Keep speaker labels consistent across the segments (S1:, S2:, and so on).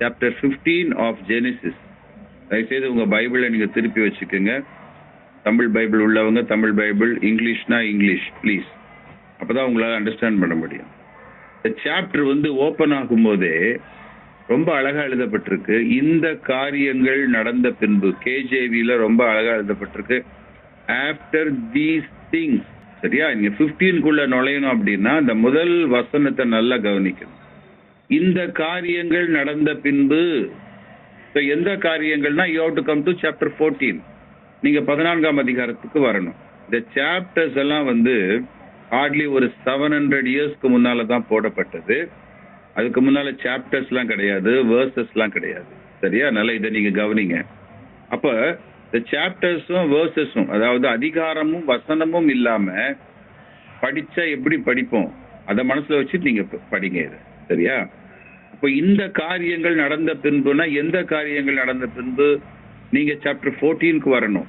S1: Chapter 15 of Genesis. தயவுசெய்து உங்கள் பைபிளை நீங்கள் திருப்பி வச்சுக்கோங்க. தமிழ் பைபிள் உள்ளவங்க தமிழ் பைபிள், இங்கிலீஷ்னா இங்கிலீஷ் ப்ளீஸ். அப்போ தான் உங்களால் அண்டர்ஸ்டாண்ட் பண்ண முடியும். இந்த சாப்டர் ஓப்பன் ஆகும்போதே ரொம்ப அழகாக எழுதப்பட்டிருக்கு. இந்த காரியங்கள் நடந்த பின்பு, கேஜேவியில் ரொம்ப அழகாக எழுதப்பட்டிருக்கு. After these things. சரியா? நீங்கள் 15க்குள்ள நுழையணும் அப்படின்னா இந்த முதல் வசனத்தை நல்லா கவனிக்கணும். இந்த காரியங்கள் நடந்த பின்பு. இப்போ எந்த காரியங்கள்னா you have to come to chapter 14. நீங்கள் 14ஆம் அதிகாரத்துக்கு வரணும். இந்த சாப்டர்ஸ் எல்லாம் ஹார்ட்லி ஒரு 700 இயர்ஸ்க்கு முன்னால தான் போடப்பட்டது. அதுக்கு முன்னால சாப்டர்ஸ்லாம் கிடையாது, வேர்சஸ்லாம் கிடையாது. சரியா? அதனால இதை நீங்கள் கவனிங்க. அப்போ இந்த சாப்டர்ஸும் வேர்சஸும், அதாவது அதிகாரமும் வசனமும் இல்லாமல் படித்தா எப்படி படிப்போம், அதை மனசில் வச்சு நீங்கள் படிங்க இது. சரியா? அப்போ இந்த காரியங்கள் நடந்த பின்புனா எந்த காரியங்கள் நடந்த பின்பு? நீங்கள் சாப்டர் 14க்கு வரணும்.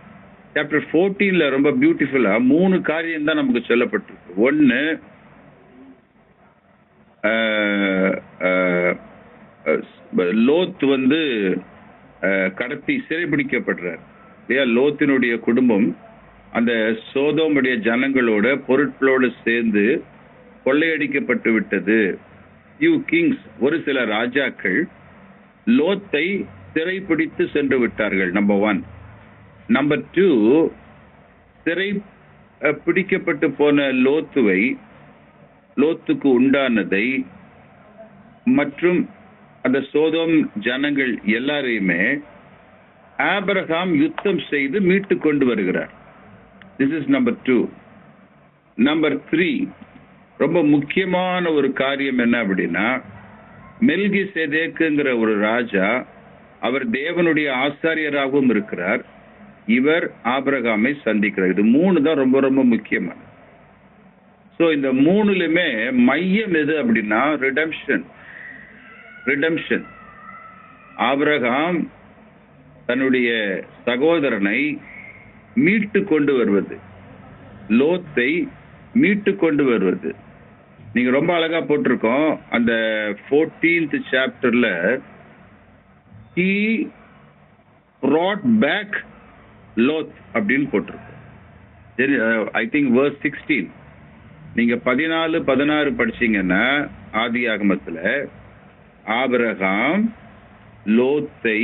S1: சாப்டர் 14ல ரொம்ப பியூட்டிஃபுல்லாக 3 காரியம் தான் நமக்கு சொல்லப்பட்டிருக்கு. ஒன்று, லோத் கடத்தி சிறைபிடிக்கப்படுறார் இல்லையா? லோத்தினுடைய குடும்பம் அந்த சோதோமுடைய ஜனங்களோட பொருட்களோடு சேர்ந்து கொள்ளையடிக்கப்பட்டு விட்டது. யூ கிங்ஸ், ஒரு சில ராஜாக்கள் லோத்தை சிறைப்பிடித்து சென்று விட்டார்கள். நம்பர் 1. நம்பர் 2, சிறை பிடிக்கப்பட்டு போன லோத்துக்கு உண்டானதை மற்றும் அந்த சோதோம் ஜனங்கள் எல்லாரையுமே ஆபிரகாம் யுத்தம் செய்து மீட்டு கொண்டு வருகிறார். This is number 2. நம்பர் 3, ரொம்ப முக்கியமான ஒரு காரியம் என்ன அப்படின்னா, மெல்கிசேதேக்குங்கிற ஒரு ராஜா, அவர் தேவனுடைய ஆசாரியராகவும் இருக்கிறார். இவர் ஆபிரகாமை சந்திக்கிறார். இது 3 தான் ரொம்ப ரொம்ப முக்கியமானது. ஸோ இந்த 3லுமே மையம் எது அப்படின்னா ரிடம்ஷன். ஆபிரகாம் தன்னுடைய சகோதரனை மீட்டு கொண்டு வருவது, லோத்தை மீட்டு கொண்டு வருவது. நீங்க ரொம்ப அழகா போட்டிருக்கோம் அந்த 14th சாப்டர்ல, he brought back லோத் அப்படின்னு போட்டிருக்கோம். I think verse 16. நீங்க 14-16 படிச்சீங்கன்னா ஆதி ஆகமத்துல ஆபிரகாம் லோத்தை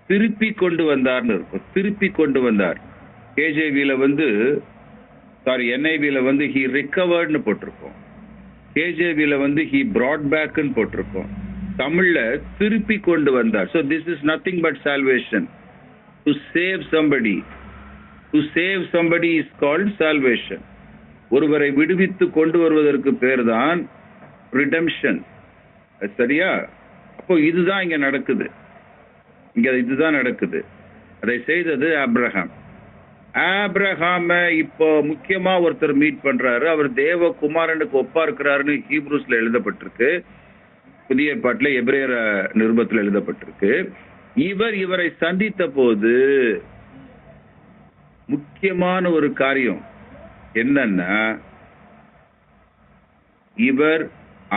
S1: திருப்பி கொண்டு வந்தார்னு இருக்கும். திருப்பி கொண்டு வந்தார். கேஜேவியில NIVல he recoveredனு போட்டிருக்கோம். கேஜேவியில he brought backன்னு போட்டிருக்கோம். தமிழ்ல திருப்பி கொண்டு வந்தார். So this is nothing but salvation. To save somebody is called salvation. ஒருவரை விடுவித்து கொண்டு வருவதற்கு பேர் தான் ரிடம்ஷன். சரியா? அப்போ இதுதான் இங்க நடக்குது. இதுதான் நடக்குது. அதை செய்தது ஆபிரகாம். இப்போ முக்கியமா ஒருத்தர் மீட் பண்றாரு. அவர் தேவகுமாரனுக்கு ஒப்பா இருக்கிறாருன்னு ஹீப்ரூஸ்ல எழுதப்பட்டிருக்கு. புதிய ஏற்பாட்டுல எபிரேயர் நிருபத்தில் எழுதப்பட்டிருக்கு. இவரை சந்தித்த போது முக்கியமான ஒரு காரியம் என்னன்னா,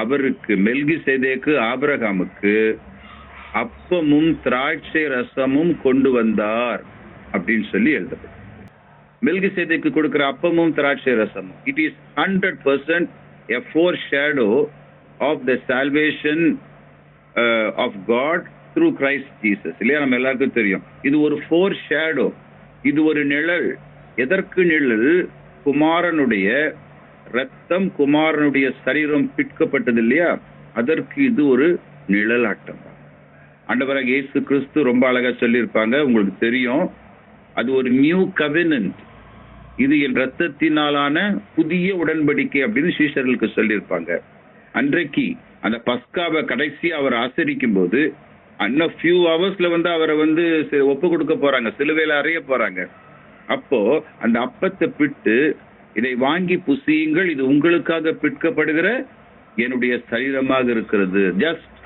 S1: அவருக்கு மெல்கிசேதேக்கு ஆபிரகாமுக்கு அப்பமும் திராட்சை ரசமும் கொண்டு வந்தார் அப்படின்னு சொல்லி எழுதப்பட்டது. மெல்கிசேதேக்கு கொடுக்கிற அப்பமும் திராட்சை ரசமும், it is 100% a foreshadow of the salvation of God through Christ Jesus. இல்லையா? நம்ம எல்லாருக்கும் தெரியும். இது ஒரு foreshadow, இது ஒரு நிழல். எதற்கு நிழல்? குமாரனுடைய ரத்தம், குமாரனுடைய சரீரம் பிற்கப்பட்டது இல்லையா? அதற்கு இது ஒரு நிழலாட்டம். ஆண்டவராக இயேசு கிறிஸ்து ரொம்ப அழகா சொல்லியிருப்பாங்க, உங்களுக்கு தெரியும். அது ஒரு நியூ கவெனன்ட். இது என் ரத்தத்தினாலான புதிய உடன்படிக்கை அப்படின்னு சீஷர்களுக்கு சொல்லியிருப்பாங்க. அன்றைக்கு அந்த பஸ்காவை கடைசி அவர் ஆசரிக்கும் போது இன்னும் ஃபியூ ஹவர்ஸ்ல அவரை ஒப்பு கொடுக்க போறாங்க, சிலுவையில அறைய போறாங்க. அப்போ அந்த அப்பத்தை பிட்டு, இதை வாங்கி புசியுங்கள், இது உங்களுக்காக பிற்கப்படுகிற என்னுடைய சரீரமாக இருக்கிறது. ஜஸ்ட்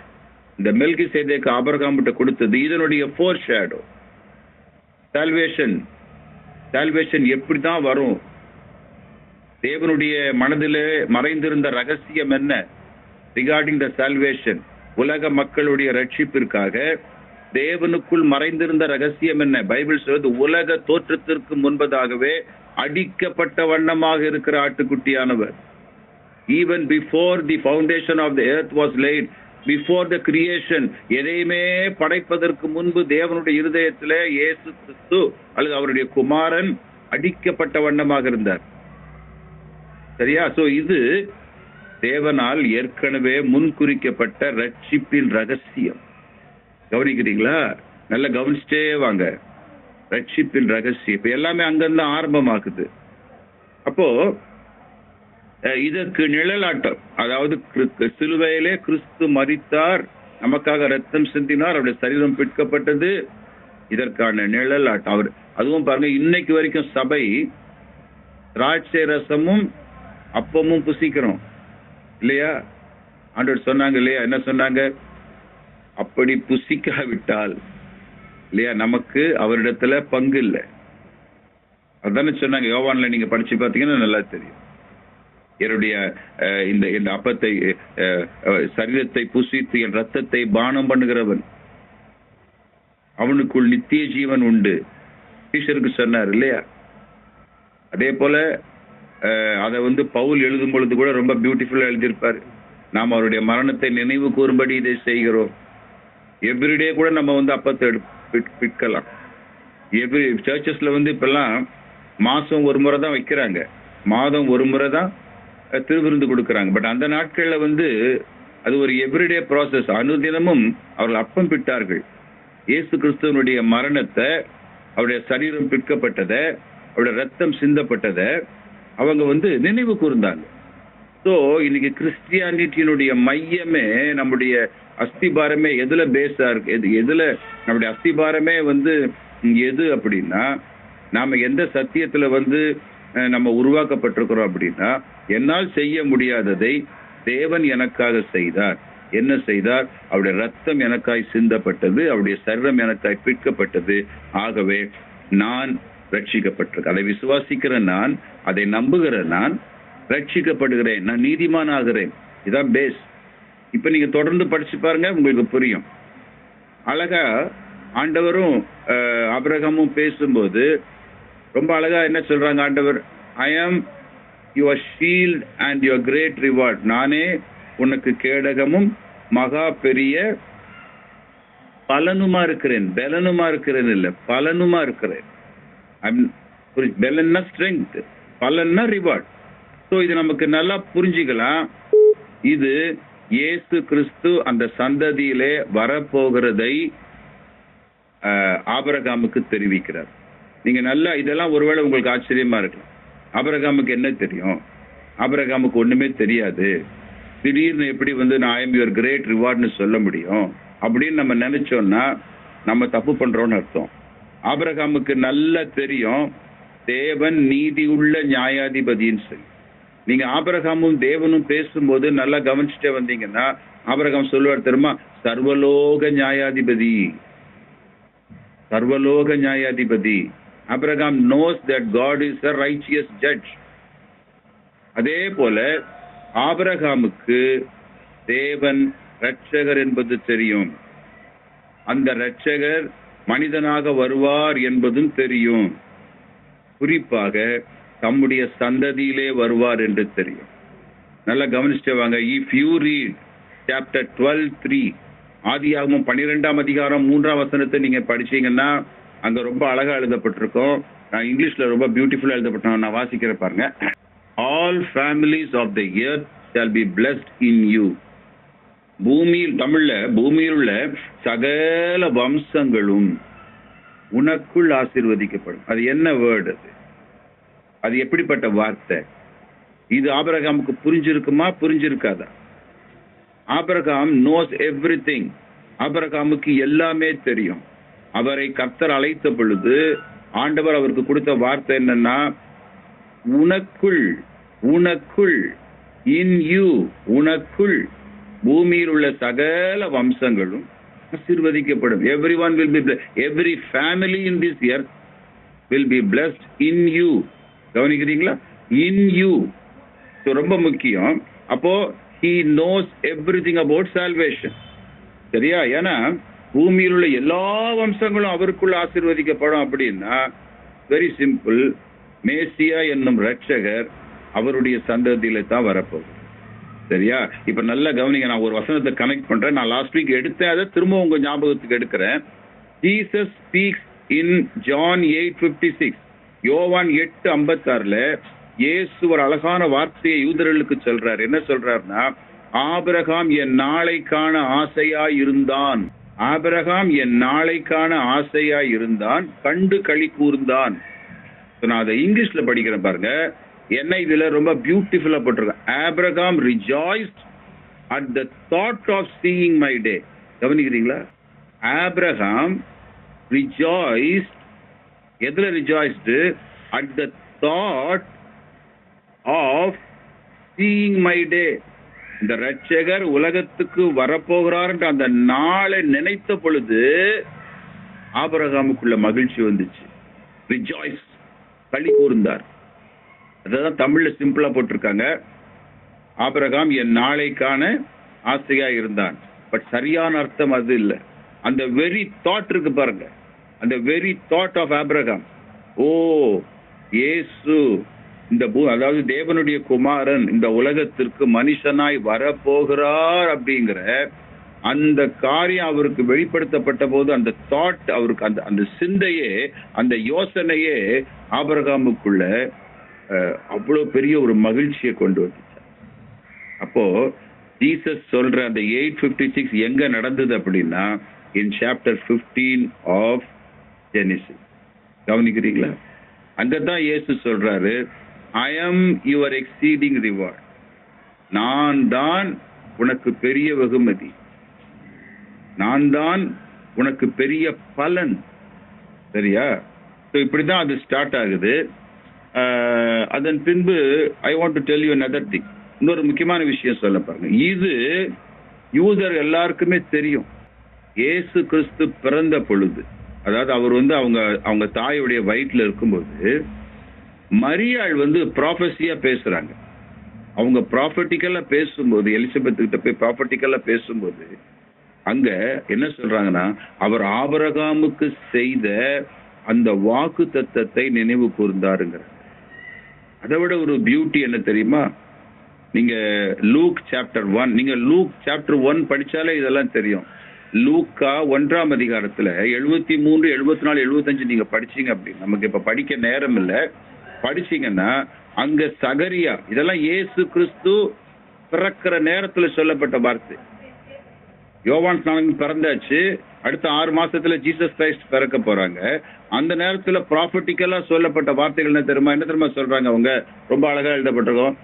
S1: இந்த மெல்கிசேதேக்கு ஆபிரகாம் கிட்ட கொடுத்தது இதனுடைய ஃபோர்ஷேடோ. சால்வேஷன் எப்படிதான் வரும்? தேவனுடைய மனதிலே மறைந்திருந்த ரகசியம் என்ன ரிகார்டிங் த சால்வேஷன்? உலக மக்களுடைய ரட்சிப்பிற்காக தேவனுக்குள் மறைந்திருந்த ரகசியம் என்ன? பைபிள் சொல்வது உலக தோற்றத்திற்கு முன்பதாகவே அடிக்கப்பட்ட வண்ணமாக இருக்கிற ஆட்டுக்குட்டியானவர். Even before the foundation of the earth was laid, before the creation, எதையுமே படைப்பதற்கு முன்பு தேவனுடைய இருதயத்திலே இயேசு கிறிஸ்து அல்லது அவருடைய குமாரன் அடிக்கப்பட்ட வண்ணமாக இருந்தார். சரியா? சோ இது தேவனால் ஏற்கனவே முன்குறிக்கப்பட்ட ரட்சிப்பின் ரகசியம். கவனிக்கிறீங்களா? நல்ல கவனிச்சிட்டே வாங்க. ரட்சிப்பின் ரகசியம் இப்ப எல்லாமே அங்கிருந்து ஆரம்பமாக்குது. அப்போ இதற்கு நிழலாட்டம், அதாவது சிலுவையிலே கிறிஸ்து மரித்தார், நமக்காக ரத்தம் சிந்தினார், அவருடைய சரீரம் பிற்கப்பட்டது, இதற்கான நிழலாட்டம். அவர் அதுவும் பாருங்க, இன்னைக்கு வரைக்கும் சபை திராட்சை ரசமும் அப்பமும் புசிக்கிறோம் இல்லையா? ஆண்டவர் சொன்னாங்க இல்லையா? என்ன சொன்னாங்க? அப்படி புசிக்காவிட்டால் இல்லையா நமக்கு அவரிடத்துல பங்கு இல்லை. அதுதானே சொன்னாங்க. யோவான்ல நீங்க படிச்சு பார்த்தீங்கன்னா நல்லா தெரியும். என்னுடைய இந்த அப்பத்தை சரீரத்தை புசித்து என் ரத்தத்தை பானம் பண்ணுகிறவன் அவனுக்குள் நித்திய ஜீவன் உண்டு டீச்சருக்கு சொன்னார் இல்லையா? அதே போல அதை பவுல் எழுதும் பொழுது கூட ரொம்ப பியூட்டிஃபுல்லா எழுதியிருப்பாரு. நாம் அவருடைய மரணத்தை நினைவு கூறும்படி இதை செய்கிறோம். எவ்ரிடே கூட நம்ம அப்பத்தை பிற்கலாம். எவ்ரி சர்ச்சஸ்ல இப்பெல்லாம் மாசம் ஒரு முறை தான் வைக்கிறாங்க, மாதம் ஒரு முறை தான் திருவிருந்து கொடுக்கறாங்க. பட் அந்த நாட்கள்ல அது ஒரு எவ்ரிடே ப்ராசஸ். அனுதினமும் அவர்கள் அப்பம் பிட்டார்கள். இயேசு கிறிஸ்துவனுடைய மரணத்தை, அவருடைய சரீரம் பிற்கப்பட்டதை, அவருடைய ரத்தம் சிந்தப்பட்டதை அவங்க நினைவு கூர்ந்தாங்க. ஸோ இன்னைக்கு கிறிஸ்டியானிட்டியினுடைய மையமே, நம்முடைய அஸ்திபாரமே எதுல பேஸா இருக்கு? எதுல நம்முடைய அஸ்திபாரமே எது அப்படின்னா, நாம எந்த சத்தியத்துல நம்ம உருவாக்கப்பட்டிருக்கிறோம் அப்படின்னா, என்னால் செய்ய முடியாததை தேவன் எனக்காக செய்தார். என்ன செய்தார்? அவருடைய ரத்தம் எனக்காய் சிந்தப்பட்டது, அவருடைய சரீரம் எனக்காய் பிற்கப்பட்டது. ஆகவே நான் ரட்சிக்கப்பட்டிருக்கேன். அதை விசுவாசிக்கிற நான், அதை நம்புகிற நான் ரட்சிக்கப்படுகிறேன், நான் நீதிமான் ஆகிறேன். இதான் பேஸ். இப்ப நீங்க தொடர்ந்து படிச்சு பாருங்க, உங்களுக்கு புரியும். அழகா ஆண்டவரும் ஆபிரகாமும் பேசும்போது ரொம்ப அழகா என்ன சொல்றாங்க ஆண்டவர்? I am your shield and your great reward. நானே உனக்கு கேடகமும் மகா பெரிய பலனுமா இருக்கிறேன். பெலனுமா இருக்கிறேன் இல்ல, பலனுமா இருக்கிறேன். பெலன்னா ஸ்ட்ரெங்க், பலன்னா ரிவார்ட். ஸோ இது நமக்கு நல்லா புரிஞ்சுக்கலாம். இது இயேசு கிறிஸ்து அந்த சந்ததியிலே வரப்போகிறதை ஆபிரகாமுக்கு தெரிவிக்கிறார். நீங்க நல்லா இதெல்லாம் ஒருவேளை உங்களுக்கு ஆச்சரியமா இருக்கலாம். ஆபிரகாமுக்கு என்ன தெரியும்? ஆபிரகாமுக்கு ஒண்ணுமே தெரியாது. திடீர்னு எப்படி நான் ஐ எம் யுவர் கிரேட் ரிவார்ட்னு சொல்ல முடியும் அப்படின்னு நம்ம நினைச்சோம்னா நம்ம தப்பு பண்றோம்னு அர்த்தம். ஆபிரகாமுக்கு நல்லா தெரியும் தேவன் நீதி உள்ள நியாயாதிபதின்னு சொல்லி. நீங்க ஆபிரகாமும் தேவனும் பேசும்போது நல்லா கவனிச்சுட்டே வந்தீங்கன்னா, ஆபிரகாம் சொல்லுவார் தெரியுமா? சர்வலோக நியாயாதிபதி, சர்வலோக நியாயாதிபதி. Abraham knows that God is a righteous judge. அதே போல ஆபிரகாமுக்கு தேவன் இரட்சகர் என்பது தெரியும். அந்த இரட்சகர் மனிதனாக வருவார் என்பதும் தெரியும். குறிப்பாக தம்முடைய சந்ததியிலே வருவார் என்று தெரியும். நல்லா கவனிச்சுட்டு வாங்க. இஃப் யூ ரீட் சாப்டர் 12:3, ஆதியாகமம் 12ஆம் அதிகாரம் 3ஆம் வசனத்தை நீங்க படிச்சீங்கன்னா அங்க ரொம்ப அழகா எழுதப்பட்டிருக்கும். நான் இங்கிலீஷ்ல ரொம்ப பியூட்டிஃபுல்லா எழுதப்பட்டேன், நான் வாசிக்கிற பாருங்க. All families of the earth shall be blessed in you. பூமியில், தமிழ்ல பூமியில் உள்ள சகல வம்சங்களும் உனக்குள் ஆசீர்வதிக்கப்படும். அது என்ன வேர்டு? அது எப்படிப்பட்ட வார்த்தை? இது ஆபிரகாமுக்கு புரிஞ்சிருக்குமா, புரிஞ்சிருக்காதா? Abraham knows everything. ஆபிரகாமுக்கு எல்லாமே தெரியும். அவரை கர்த்தர் அழைத்த பொழுது ஆண்டவர் அவருக்கு கொடுத்த வார்த்தை என்னன்னா, உனக்குள், உனக்குள், இன் யூ, உனக்குள் பூமியில் உள்ள சகல வம்சங்களும் ஆசீர்வதிக்கப்படும். everyone will be blessed. Every family in this earth will be blessed in you. கவனிக்கிறீங்களா? in you. ரொம்ப முக்கியம். அப்போ he knows everything about salvation. சரியா? ஏன்னா பூமியில் உள்ள எல்லா வம்சங்களும் அவருக்குள்ள ஆசீர்வதிக்கப்படும் அப்படின்னா வெரி சிம்பிள். மேசியா என்னும் ரட்சகர் அவருடைய சந்ததியில தான் வரப்போகுது. சரியா? இப்ப நல்லா கவனிங்க, நான் ஒரு வசனத்தை கனெக்ட் பண்றேன். நான் லாஸ்ட் வீக் எடுத்தேன், அதை திரும்ப உங்க ஞாபகத்துக்கு எடுக்கிறேன். ஜீசஸ் ஸ்பீக்ஸ் இன் ஜான் 8:56. யோவான் 8:56ல இயேசு ஒரு அழகான வார்த்தையை யூதர்களுக்கு சொல்றார். என்ன சொல்றாருன்னா, ஆபிரகாம் என் நாளைக்கான ஆசையாய் இருந்தான், ஆபிரகாம் என் நாளைக்கான ஆசையாய் இருந்தான், கண்டு களி கூர்ந்தான். நான் அதை இங்கிலீஷ்ல படிக்கிறேன் பாருங்க. என்ன இதுல ரொம்ப பியூட்டிஃபுல்லா போட்டிருக்கேன். Abraham rejoiced at the thought of seeing my day. கவனிக்கிறீங்களா? ஆபிரகாம் ரிஜாய்ஸ்ட், எதுல rejoiced? At the thought of seeing my day. இந்த ரட்சகர் உலகத்துக்கு வரப்போகிறார் அந்த நாளை நினைத்த பொழுது ஆபிரகாமுக்குள்ள மகிழ்ச்சி வந்துச்சு. ரிஜாய்ஸ், களி கூர்ந்தார். அதான் தமிழ்ல சிம்பிளா போட்டிருக்காங்க. ஆபிரகாம் என் நாளைக்கான ஆசையா இருந்தான். பட் சரியான அர்த்தம் அது இல்லை. அந்த வெரி தாட் இருக்கு பாருங்க, அந்த வெரி தாட் ஆஃப் ஆபிரகாம். ஓ இயேசு இந்த அதாவது தேவனுடைய குமாரன் இந்த உலகத்திற்கு மனுஷனாய் வரப்போகிறார் அப்படிங்கிற அந்த காரியம் அவருக்கு வெளிப்படுத்தப்பட்ட போது அந்த தாட் அவருக்கு, அந்த அந்த சிந்தையே, அந்த யோசனையே ஆபிரகாமுக்குள்ள அவ்வளவு பெரிய ஒரு மகிழ்ச்சியை கொண்டு வந்துச்சு. அப்போ ஜீசஸ் சொல்ற அந்த 8:56 எங்க நடந்தது அப்படின்னா, இன் சாப்டர் 15 ஆஃப் ஜெனிசிஸ். கவனிக்கிறீங்களா? அங்கதான் இயேசு சொல்றாரு, ஐ ஆம் யுவர் எக்ஸீடிங் ரிவார்ட். நான் தான் உனக்கு பெரிய வெகுமதி, நான் தான் உனக்கு பெரிய பலன். சரியா? இப்படிதான் அது ஸ்டார்ட் ஆகுது. அதன் பின்பு I want to tell you another thing. இன்னொரு முக்கியமான விஷயம் சொல்ல பாருங்க. இது யூதர் எல்லாருக்குமே தெரியும். இயேசு கிறிஸ்து பிறந்த பொழுது, அதாவது அவர் அவங்க தாயுடைய வயிற்றுல இருக்கும்போது மரியாள் ப்ராஃபஸியா பேசுறாங்க. அவங்க ப்ராஃபட்டிக்கலா பேசும்போது, எலிசபெத் கிட்ட போய் ப்ராஃபட்டிக்கலா பேசும்போது அங்க என்ன சொல்றாங்கன்னா, அவர் ஆபிரகாமுக்கு செய்த அந்த வாக்கு தத்தத்தை நினைவு கூர்ந்தாருங்கிற. அதை விட ஒரு பியூட்டி என்ன தெரியுமா? நீங்க லூக் சாப்டர் 1, நீங்க லூக் சாப்டர் 1 படிச்சாலே இதெல்லாம் தெரியும். லூக்கா 1ஆம் அதிகாரத்துல 73, 74, 75 நீங்க படிச்சீங்க அப்படின்னு, நமக்கு இப்ப படிக்க நேரம் இல்லை, படிச்சீங்கன்னா அங்க சகரியா, இதெல்லாம் இயேசு கிறிஸ்து பிறக்கிற நேரத்துல சொல்லப்பட்ட வார்த்தை. யோவான் ஸ்நானன் பிறந்தாச்சு, அடுத்த 6 மாசத்துல ஜீசஸ் கிரைஸ்ட் பிறக்க போறாங்க. அந்த நேரத்துல ப்ராஃபட்டிக்கலா சொல்லப்பட்ட வார்த்தைகள் என்ன தெரியுமா சொல்றாங்க? அவங்க ரொம்ப அழகா எழுதப்பட்டிருக்கோம்.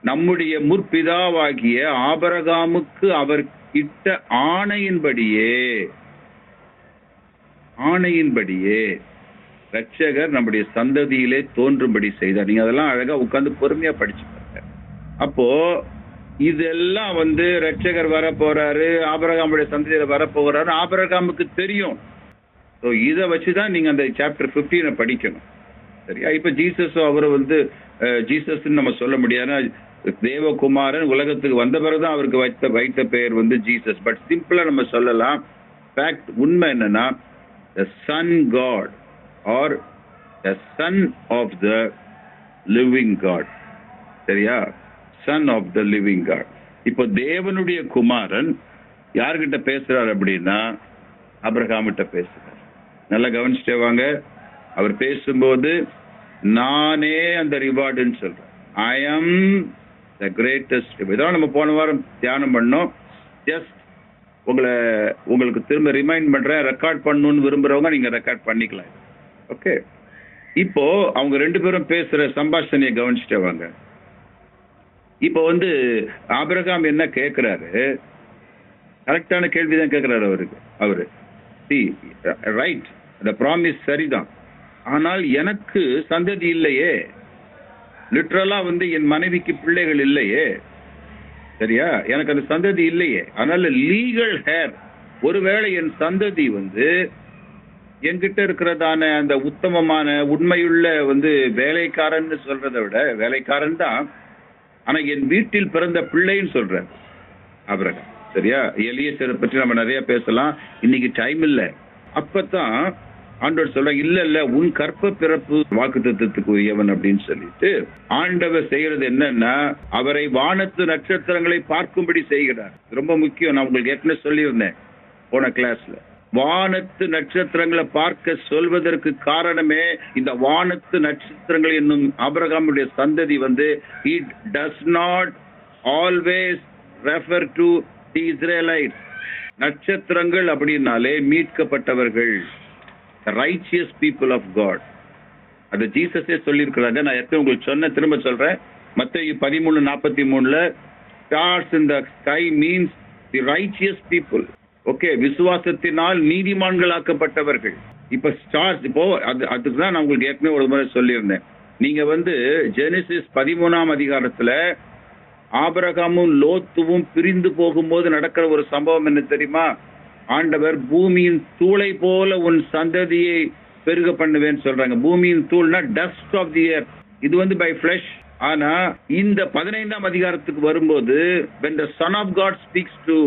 S1: நம்முடைய முற்பிதாவாகிய ஆபிரகாமுக்கு அவர் இட்ட ஆணையின்படியே ரட்சகர் நம்முடைய சந்ததியிலே தோன்றும்படி செய்தார். நீங்க அதெல்லாம் அழகா உட்கார்ந்து பொறுமையா படிச்சு பாருங்க. அப்போ இதெல்லாம் ரட்சகர் வர போறாரு, ஆபிரகாமுடைய சந்ததியில வரப்போகிறாரு, ஆபிரகாமுக்கு தெரியும். இதை வச்சுதான் நீங்க அந்த சாப்டர் 15 படிக்கணும். சரியா? இப்ப ஜீசஸும் அவரு ஜீசஸ் நம்ம சொல்ல முடியாது. தேவகுமாரன் உலகத்துக்கு வந்த பிறகுதான் அவருக்கு வைத்த பெயர் ஜீசஸ். பட் சிம்பிளா நம்ம சொல்லலாம். ஃபேக்ட், உண்மை என்னன்னா, the son God or the son of the living God. சரியா? son of the living God. இப்போ தேவனுடைய குமாரன் யார்கிட்ட பேசுறார் அப்படின்னா, ஆபிரகாமிட்ட பேசுறார். நல்லா கவனிச்சுட்டே வாங்க. அவர் பேசும்போது நானே அந்த ரிவார்டுன்னு சொல்றேன். ஐ ஆம் த கிரேட்டஸ்ட். இதான் நம்ம போன வாரம் தியானம் பண்ணோம். ஜஸ்ட் உங்களுக்கு திரும்ப ரிமைண்ட் பண்றேன். ரெக்கார்ட் பண்ணணும்னு விரும்புறவங்க நீங்க ரெக்கார்ட் பண்ணிக்கலாம். ஓகே, இப்போ அவங்க 2 பேரும் பேசுற சம்பாஷணையை கவனிச்சுட்டே வாங்க. இப்போ ஆபிரகாம் என்ன கேட்கிறாரு? கரெக்டான கேள்விதான் கேட்கிறாரு அவரு. ரைட், அந்த ப்ராமிஸ் சரிதான். ஆனால் எனக்கு சந்ததி இல்லையே. லிட்ரலா என் மனைவிக்கு பிள்ளைகள் இல்லையே. சரியா? எனக்கு அந்த சந்ததி இல்லையே. அதனால லீகல் ஹேர், ஒருவேளை என் சந்ததி என்கிட்ட இருக்கிறதான அந்த உத்தமமான உண்மையுள்ள வேலைக்காரன் சொல்றதை விட, வேலைக்காரன் தான், ஆனா என் வீட்டில் பிறந்த பிள்ளைன்னு சொல்ற ஆபிரகாம். சரியா? எலியேசரை பற்றி நம்ம நிறைய பேசலாம், இன்னைக்கு டைம் இல்லை. அப்பதான் ஆண்டவர் சொல்றாங்க, இல்ல இல்ல உன் கற்ப பிறப்பு வாக்குத்தத்தத்துக்கு உரியவன் அப்படின்னு சொல்லிட்டு ஆண்டவர் செய்யறது என்னன்னா, அவரை வானத்து நட்சத்திரங்களை பார்க்கும்படி செய்கிறார். ரொம்ப முக்கியம். நான் உங்களுக்கு ஏற்கனவே சொல்லியிருந்தேன் போன கிளாஸ்ல. வானத்து நட்சத்திரங்களை பார்க்க சொல்வதற்கு காரணமே, இந்த வானத்து நட்சத்திரங்கள் என்னும் ஆபிரகாமுடைய சந்ததி it does not always refer to the Israelites. நட்சத்திரங்கள் அப்படின்னாலே மீட்கப்பட்டவர்கள், righteous people of God. அது ஜீசஸே சொல்லியிருக்கிறாங்க. நான் எப்போ உங்களுக்கு சொன்ன, திரும்ப சொல்றேன். மத்தேயு 13:43 stars in the sky means the righteous people. Okay, விசுவாசத்தினால் நீதிமான்களாக்கப்பட்டவர்கள். இப்ப ஸ்டார்ஸ், இப்போ அதுக்கு தான் நான் உங்களுக்கு ஏற்கனவே ஒரு முறை சொல்லியிருந்தேன். நீங்க ஜெனிசிஸ் 13ஆம் அதிகாரத்துல ஆபிரகாமும் லோத்துவும் பிரிந்து போகும்போது நடக்கிற ஒரு சம்பவம் என்ன தெரியுமா? ஆண்டவர் பூமியின் தூளை போல உன் சந்ததியை பெருக பண்ணுவேன்னு சொல்றாங்க. பூமியின் தூள்னா டஸ்ட் ஆஃப் தி எர்த். இது பை ஃபிளஷ். ஆனா இந்த 15ஆம் அதிகாரத்துக்கு வரும்போது when the son of God speaks to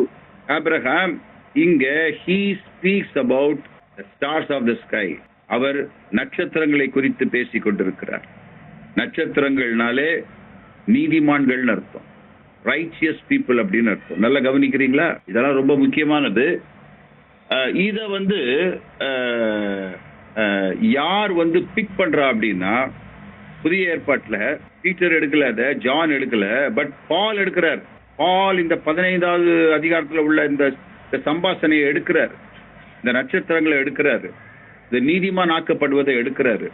S1: Abraham, இங்க he speaks about the stars of the sky. அவர் நட்சத்திரங்களை குறித்து பேசிக் கொண்டிருக்கிறார். நட்சத்திரங்கள்னாலே நீதிமான்கள் அர்த்தம், ரைச்சியஸ் பீப்புள் அப்படின்னு அர்த்தம். நல்லா கவனிக்கிறீங்களா? இதெல்லாம் ரொம்ப முக்கியமானது. இத யார் பிக் பண்றா அப்படின்னா, புதிய ஏற்பாட்டுல பீட்டர் எடுக்கல, அத ஜான் எடுக்கல, பட் பால் எடுக்கிறார். பால் இந்த 15வது அதிகாரத்துல உள்ள இந்த சம்பாஷணையை எடுக்கிறார், இந்த நட்சத்திரங்களை எடுக்கிறாரு, இந்த நீதிமான் ஆக்கப்படுவதை எடுக்கிறாரு.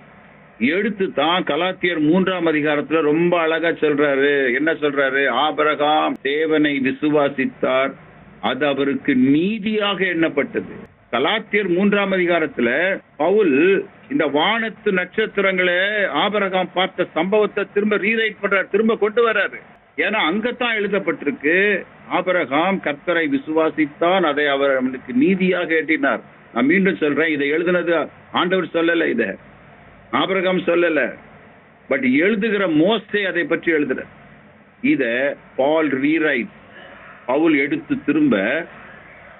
S1: எடுத்து தான் கலாத்தியர் 3ஆம் அதிகாரத்துல ரொம்ப அழகா சொல்றாரு. என்ன சொல்றாரு? ஆபிரகாம் தேவனை விசுவாசித்தார், அது அவருக்கு நீதியாக எண்ணப்பட்டது. கலாத்தியர் 3ஆம் அதிகாரத்துல பவுல் இந்த வானத்து நட்சத்திரங்களை ஆபிரகாம் பார்த்த சம்பவத்தை திரும்ப ரீரைட் பண்றார், திரும்ப கொண்டு வர்றாரு. ஏன்னா அங்கத்தான் எழுதப்பட்டிருக்கு, ஆபிரகாம் கர்த்தரை விசுவாசித்தான், அதை அவர் அவனுக்கு நீதியாக எண்ணினார். நான் மீண்டும் சொல்றேன், இதை எழுதுனது ஆண்டவர் சொல்லல, இத ஆபிரகாம் சொல்லல, பட் எழுதுகிற மோசே அதை பற்றி எழுதுற. இத பால் ரீரைட், பவுல் எடுத்து திரும்ப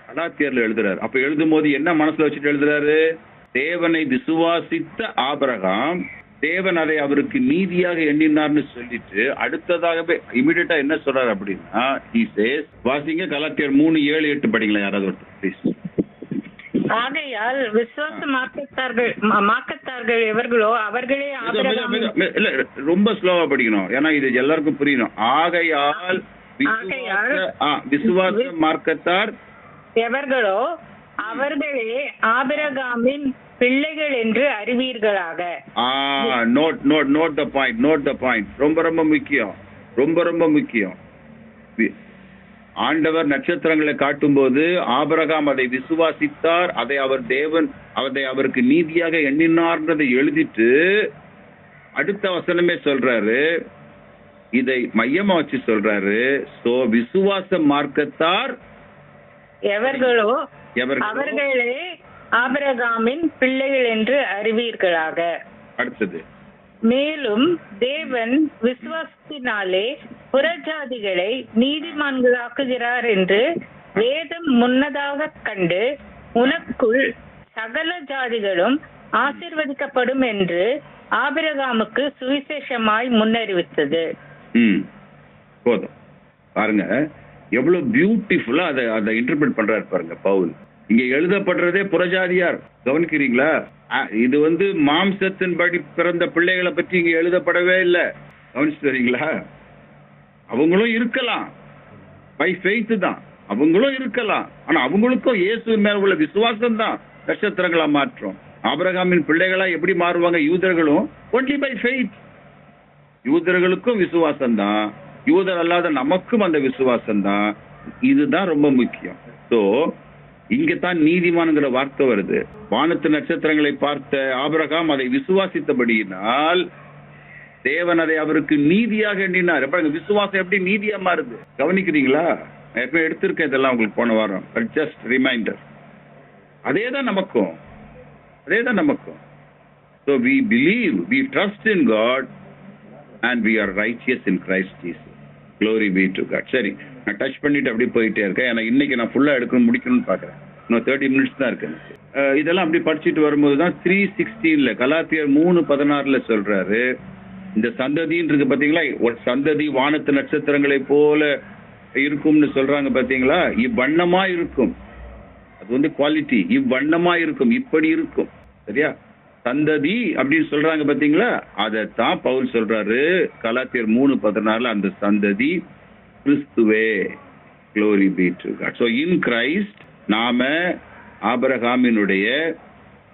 S1: கலாத்தியர்ல எழுதுறாரு. அப்ப எழுதும் போது என்ன மனசுல வச்சுட்டு எழுதுறாரு? தேவனை விசுவாசித்த ஆபிரகாம், தேவன் அதை அவருக்கு நீதியாக எண்ணினார்னு சொல்லிட்டு அடுத்ததாகவே இமிடியேட்டா என்ன சொல்றாரு அப்படின்னா, he says, வாசிங்க கலாத்தியர் 3:7-8 படிங்களா யாராவது ஒருத்தர் ப்ளீஸ்.
S2: ஆகையால் விசுவாச மார்க்கத்தார்கள் எவர்களோ அவர்களே
S1: இல்ல ரொம்ப ஸ்லோவா படிக்கணும், ஏன்னா இது எல்லாருக்கும் புரியணும். ஆகையால் விசுவாச மார்க்கத்தார்
S2: எவர்களோ அவர்களே ஆபிரகாமின் பிள்ளைகள் என்று அறிவீர்களாக.
S1: Note the point. ரொம்ப ரொம்ப முக்கியம், ரொம்ப ரொம்ப முக்கியம். ஆண்டவர் நட்சத்திரங்களை காட்டும் போது ஆபிரகாம் அதை விசுவாசித்தார், அதை அவருக்கு நீதியாக எண்ணினார்ன்றதை எழுதிட்டு அடுத்த வசனமே சொல்றாரு, இதை மையமா வச்சு சொல்றாரு. சோ விசுவாச மார்க்கத்தார்
S2: எவர்களோ அவர்களே ஆபிரகாமின் பிள்ளைகள் என்று அறிவீர்களாக.
S1: அடுத்தது,
S2: மேலும் தேவன் விசுவாசத்தினாலே புறஜாதிகளை நீதிமான்களாக்குகிறார் என்று வேதம் முன்னதாக கண்டு உனக்குள் சகல ஜாதிகளும் ஆசீர்வதிக்கப்படும் என்று ஆபிரகாமுக்கு சுவிசேஷமாய் முன்னறிவித்தது.
S1: போதும் பாருங்க, எவ்வளவு பியூட்டிஃபுல்லா அதை இன்டர்பிரட் பண்றாரு பாருங்க பவுல். இங்க எழுதப்படுறதே புறஜாதியார், கவனிக்கிறீங்களா? இது மாம்சத்தின்படி பிறந்த பிள்ளைகளை பற்றி இங்க எழுதப்படவே இல்லை. கவனிச்சு வரீங்களா? அவங்களும் இருக்கலாம், பை ஃபெய்த் தான், அவங்களும் இருக்கலாம். ஆனா அவங்களுக்கும் இயேசு மேல உள்ள விசுவாசம் தான் நட்சத்திரங்களா மாற்றும். ஆபிரகாமின் பிள்ளைகளா எப்படி மாறுவாங்க? யூதர்களும் ஒன்லி பை ஃபெய்த். யூதர்களுக்கும் விசுவாசம் தான், யூதர் அல்லாத நமக்கும் அந்த விசுவாசம் தான். இதுதான் ரொம்ப முக்கியம். சோ இங்கத்தான் நீதிமான்ங்கிற வார்த்தை வருது. வானத்து நட்சத்திரங்களை பார்த்த ஆபிரகாம் அதை விசுவாசித்தபடியினால் தேவன் அதை அவருக்கு நீதியாக எண்ணினார். விசுவாசம் எப்படி நீதியா மாறுது? கவனிக்கிறீங்களா? நான் எப்ப எடுத்திருக்கேன் இதெல்லாம் உங்களுக்கு போன வாரம், ஜஸ்ட் ரிமைண்டர். அதேதான் நமக்கும். So we believe, we trust in God and we are righteous in Christ Jesus. Glory be to God. சரி, நான் டச் பண்ணிட்டு அப்படியே போயிட்டே இருக்கேன். ஏன்னா இன்னைக்கு நான் ஃபுல்லாக எடுக்கணும் முடிக்கணும்னு பார்க்குறேன். இன்னும் 30 மினிட்ஸ் தான் இருக்கு எனக்கு. இதெல்லாம் அப்படி படிச்சுட்டு வரும்போது தான் 3:16 கலாத்தியர் 3:16 சொல்றாரு, இந்த சந்ததின்னு இருக்கு பார்த்தீங்களா, ஒரு சந்ததி வானத்து நட்சத்திரங்களை போல இருக்கும்னு சொல்றாங்க பார்த்தீங்களா, இவ்வண்ணமா இருக்கும். அது வந்து குவாலிட்டி, இவ்வண்ணமா இருக்கும், இப்படி இருக்கும். சரியா? சந்ததி அப்படின்னு சொல்றாங்க பார்த்தீங்களா, அதைத்தான் பவுல் சொல்றாரு கலாத்தியர் 3:16, அந்த சந்ததி கிறிஸ்துவே. Glory be to God. So in Christ நாம ஆபிரகாமினுடைய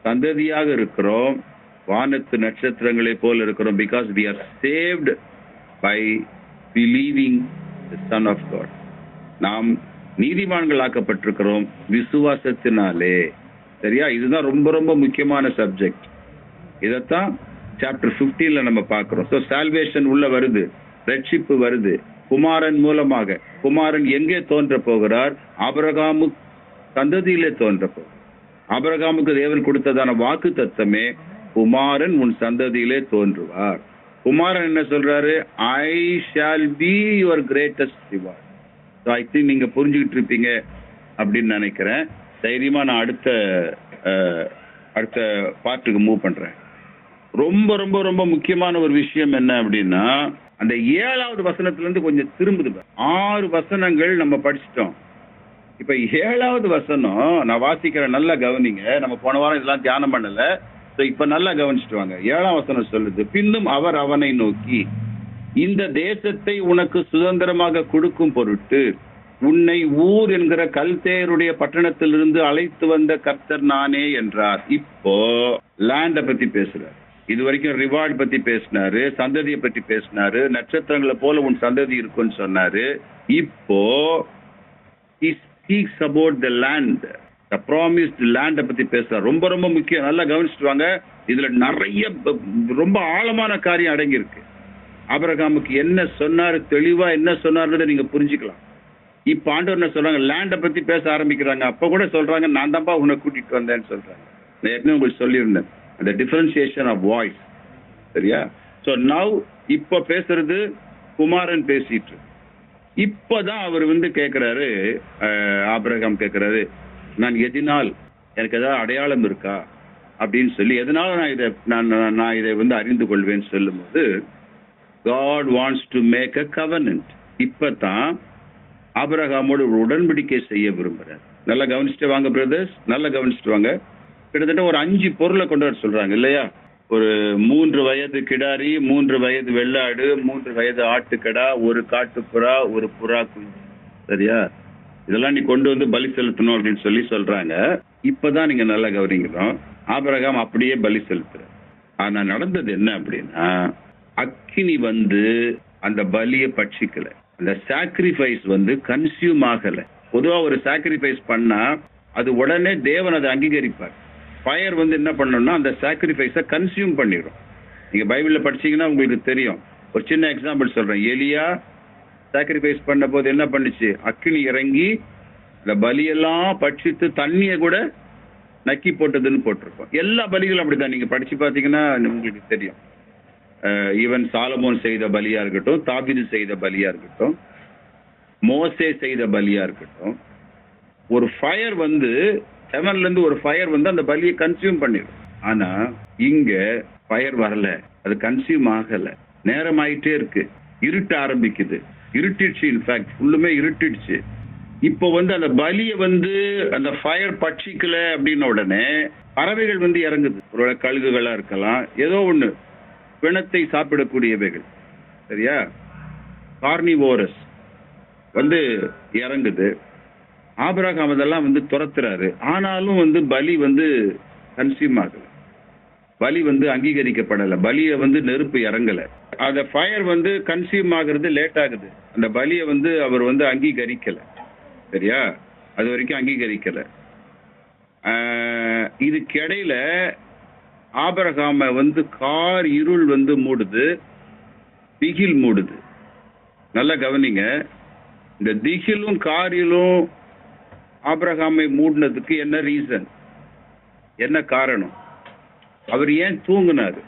S1: சந்ததியாக இருக்கிறோம், வானத்து நட்சத்திரங்களை போல இருக்கிறோம். because we are saved by believing the Son of God. நாம் நீதிமான்கள் ஆக்கப்பட்டிருக்கிறோம் விசுவாசத்தினாலே. சரியா? இதுதான் ரொம்ப ரொம்ப முக்கியமான சப்ஜெக்ட். இதைத்தான் சாப்டர் 15ல நம்ம பார்க்கிறோம். ஸோ சால்வேஷன் உள்ள வருது, ரட்சிப்பு வருது குமாரன் மூலமாக. குமாரன் எங்கே தோன்ற போகிறார்? ஆபிரகாமு சந்ததியிலே தோன்ற போகிறார். ஆபிரகாமுக்கு தேவன் கொடுத்ததான வாக்கு தத்தமே, குமாரன் உன் சந்ததியிலே தோன்றுவார். குமாரன் என்ன சொல்றாரு? I shall be your greatest reward. So I think நீங்க புரிஞ்சுக்கிட்டு இருப்பீங்க அப்படின்னு நினைக்கிறேன். தைரியமா நான் அடுத்த பார்ட்டுக்கு மூவ் பண்றேன். ரொம்ப ரொம்ப ரொம்ப முக்கியமான ஒரு விஷயம் என்ன அப்படின்னா, அந்த 7வது வசனத்துல இருந்து கொஞ்சம் திரும்புது. 6 வசனங்கள் நம்ம படிச்சிட்டோம். இப்ப 7வது வசனம் நான் வாசிக்கிறேன், நல்லா கவனிங்க. நம்ம போன வாரம் இதெல்லாம் தியானம் பண்ணல. இப்ப நல்லா கவனிச்சுட்டு வாங்க. 7ஆம் வசனம் சொல்லுது, பின்னும் அவர் அவனை நோக்கி, இந்த தேசத்தை உனக்கு சுதந்திரமாக கொடுக்கும் பொருட்டு உன்னை ஊர் என்கிற கல்தேயருடைய பட்டணத்திலிருந்து அழைத்து வந்த கர்த்தர் நானே என்றார். இப்போ லேண்ட பத்தி பேசுறார். இது வரைக்கும் ரிவார்ட் பத்தி பேசினாரு, சந்ததியை பத்தி பேசினாரு, நட்சத்திரங்களை போல உன் சந்ததி இருக்குன்னு சொன்னாரு. இப்போ he speaks about the land, the promised land பத்தி பேசுறார். ரொம்ப ரொம்ப முக்கியம், நல்லா கவனிச்சுட்டு வாங்க. இதுல நிறைய ரொம்ப ஆழமான காரியம் அடங்கி இருக்கு. ஆபிரகாமுக்கு என்ன சொன்னாரு, தெளிவா என்ன சொன்னார்ன்றதை நீங்க புரிஞ்சுக்கலாம். இப்ப ஆண்டவர் என்ன சொல்றாங்க, லேண்டை பத்தி பேச ஆரம்பிக்கிறாங்க. அப்ப கூட சொல்றாங்க, நான் தான்ப்பா உன்னை கூட்டிட்டு வந்தேன்னு சொல்றாங்க. நான் ஏற்கனவே உங்களுக்கு சொல்லியிருந்தேன், அந்த டிஃபரன்சியேஷன் ஆஃப் வாய்ஸ். சரியா? ஸோ நவ் இப்ப பேசுறது குமாரன் பேசிட்டு. இப்பதான் அவர் வந்து கேட்கிறாரு, ஆபிரகாம் கேட்கிறாரு, நான் எதினால் எனக்கு ஏதாவது அடையாளம் இருக்கா அப்படின்னு சொல்லி, எதனால நான் இதை வந்து அறிந்து கொள்வேன்னு சொல்லும் போது, God wants to make a covenant. இப்பதான் ஆபிரகாமோடு ஒரு உடன்படிக்கை செய்ய விரும்புறார். நல்லா கவனிச்சுட்டு வாங்க பிரதர்ஸ், நல்லா கவனிச்சுட்டு வாங்க. கிட்டத்தட்ட ஒரு 5 பொருளை கொண்டு வர சொல்றாங்க இல்லையா? ஒரு 3 வயது கிடாரி, 3 வயது வெள்ளாடு, 3 வயது ஆட்டுக்கடா, ஒரு காட்டுப்புறா, ஒரு புறா குஞ்சு. சரியா? இதெல்லாம் நீ கொண்டு வந்து பலி செலுத்தணும் அப்படின்னு சொல்லி சொல்றாங்க. இப்பதான் நீங்க நல்லா கவனிக்கிறோம். ஆபிரகாம் அப்படியே பலி செலுத்துறார். ஆனா நடந்தது என்ன அப்படின்னா, அக்கினி வந்து அந்த பலியை பட்சிக்கல. அந்த சாக்ரிஃபைஸ் வந்து கன்சியூம் ஆகல. பொதுவா ஒரு சாக்ரிஃபைஸ் பண்ணா அது உடனே தேவன் அதை அங்கீகரிப்பார். ஃபயர் வந்து என்ன பண்ணணும்னா அந்த சாக்ரிஃபைஸை கன்சியூம் பண்ணிடும். நீங்க பைபிள்ல படிச்சீங்கன்னா உங்களுக்கு தெரியும். ஒரு சின்ன எக்ஸாம்பிள் சொல்றேன். எலியா சாக்ரிஃபைஸ் பண்ண போது என்ன பண்ணுச்சு? அக்கினி இறங்கி அந்த பலியெல்லாம் பட்சித்து தண்ணியை கூட நக்கி போட்டதுன்னு போட்டிருக்கோம். எல்லா பலிகளும் அப்படிதான். நீங்க படிச்சு பார்த்தீங்கன்னா உங்களுக்கு தெரியும். ஈவன் சாலமோன் செய்த பலியா இருக்கட்டும், தாவீது செய்த பலியா இருக்கட்டும், மோசே செய்த பலியா இருக்கட்டும், ஒரு ஃபயர் வந்து ஹெவன்ல இருந்து ஒரு ஃபயர் வந்து அந்த பலியை கன்சியூம் பண்ணிடும். ஆனா இங்க ஃபயர் வரல, அது கன்சியூம் ஆகல. நேரம் ஆயிட்டே இருக்கு, இருட்ட ஆரம்பிக்குது, இருட்டிடுச்சு. இன்ஃபேக்ட் ஃபுல்லுமே இருட்டிடுச்சு. இப்போ வந்து அந்த பலியை வந்து அந்த ஃபயர் பட்சிக்கல அப்படின்ன உடனே பறவைகள் வந்து இறங்குது. ஒரு கழுகுகளா இருக்கலாம், ஏதோ ஒண்ணு பிணத்தை சாப்பிடக்கூடியவைகள். சரியா? கார்னிவோரஸ் வந்து இறங்குது. ஆபிரகாம் அதெல்லாம் வந்து துரத்துறாரு. ஆனாலும் வந்து பலி வந்து கன்சியூம் ஆகல, பலி வந்து அங்கீகரிக்கப்படலை, பலியை வந்து நெருப்பு இறங்கல. அந்த ஃபயர் வந்து கன்சியூம் ஆகுறது லேட் ஆகுது. அந்த பலியை வந்து அவர் வந்து அங்கீகரிக்கல. சரியா? அது வரைக்கும் அங்கீகரிக்கல. இதுக்கிடையில ஆபிரகாம வந்து கார் இருள் வந்து மூடுது, திகில் மூடுது. நல்லா கவனிங்க. இந்த திகிலும் காரிலும் ஆபிரகாமை மூடினதுக்கு என்ன ரீசன், என்ன காரணம்? அவர் ஏன் தூங்குனாரு?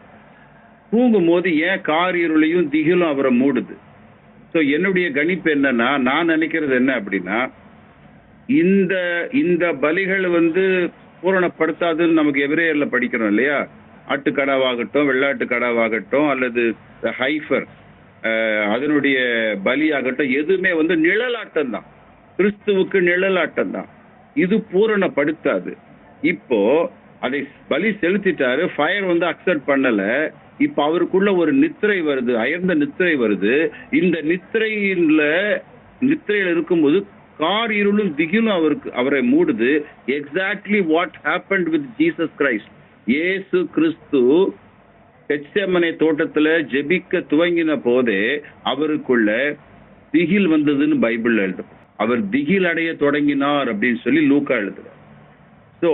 S1: தூங்கும் போது ஏன் கார் இருளையும் திகிலும் அவரை மூடுது? ஸோ என்னுடைய கணிப்பு என்னன்னா, நான் நினைக்கிறது என்ன அப்படின்னா, இந்த இந்த பலிகள் வந்து பூரணப்படுத்தாதுன்னு நமக்கு எபிரேயர்ல படிக்கிறோம் இல்லையா? ஆட்டுக்கடாவாகட்டும், வெள்ளாட்டுக்கடாவாகட்டும், அல்லது ஹைஃபர் அதனுடைய பலியாகட்டும், எதுவுமே வந்து நிழலாட்டம் தான். கிறிஸ்துவுக்கு நிழலாட்டம் தான். இது பூரணப்படுத்தாது. இப்போ அதை பலி செலுத்திட்டாரு, ஃபயர் வந்து அக்செப்ட் பண்ணல. இப்ப அவருக்குள்ள ஒரு நித்திரை வருது, அயர்ந்த நித்திரை வருது. இந்த நித்திரையில இருக்கும்போது கார் இருளும் திகிலும் அவரை மூடுது. Exactly what happened with Jesus Christ. இயேசு கிறிஸ்து கெத்செமனே தோட்டத்துல ஜெபிக்க துவங்கின போதே அவருக்குள்ள திகில் வந்ததுன்னு பைபிள்ல எழுது. அவர் திகில் அடைய தொடங்கினார் அப்படின்னு சொல்லி லூக்கா எழுதுறார். ஸோ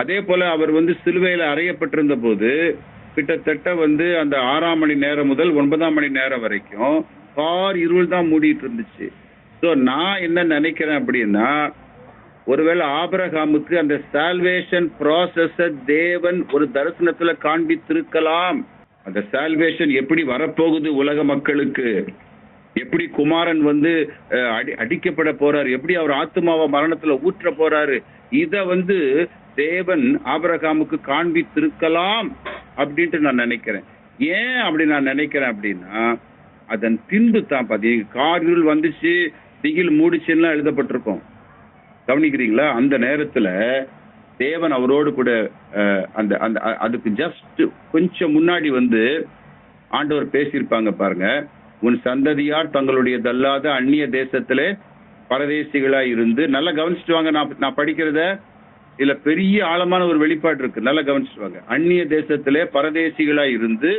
S1: அதே போல அவர் வந்து சிலுவையில அறையப்பட்டிருந்த போது கிட்டத்தட்ட வந்து அந்த 6ஆம் மணி நேரம் முதல் 9ஆம் மணி நேரம் வரைக்கும் கார் இருள் தான் மூடிட்டு இருந்துச்சு. ஸோ நான் என்ன நினைக்கிறேன் அப்படின்னா, ஒருவேளை ஆபிரகாமுக்கு அந்த சால்வேஷன் ப்ராசஸ தேவன் ஒரு தரிசனத்துல காண்பித்திருக்கலாம். அந்த சால்வேஷன் எப்படி வரப்போகுது உலக மக்களுக்கு, எப்படி குமாரன் வந்து அடிக்கப்பட போறாரு, எப்படி அவர் ஆத்மாவை மரணத்துல ஊற்ற போறாரு, இத வந்து தேவன் ஆபிரகாமுக்கு காண்பித்திருக்கலாம் அப்படின்ட்டு நான் நினைக்கிறேன். ஏன் அப்படி நான் நினைக்கிறேன் அப்படின்னா, அதன் பின்பு தான் பாத்தீங்க காரில் வந்துச்சு, திகில் மூடிச்சுன்னா எழுதப்பட்டிருக்கோம். கவனிக்கிறீங்களா? அந்த நேரத்துல தேவன் அவரோடு கூட அந்த அந்த அதுக்கு ஜஸ்ட் கொஞ்சம் முன்னாடி வந்து ஆண்டவர் பேசியிருப்பாங்க பாருங்க. உன் சந்ததியார் தங்களுடைய தள்ளாத அந்நிய தேசத்திலே பரதேசிகளா இருந்து, நல்லா கவனிச்சுட்டு வாங்க. நான் படிக்கிறத இதுல பெரிய ஆழமான ஒரு வெளிப்பாடு இருக்கு, நல்லா கவனிச்சுட்டு வாங்க. அந்நிய தேசத்திலே பரதேசிகளா இருந்து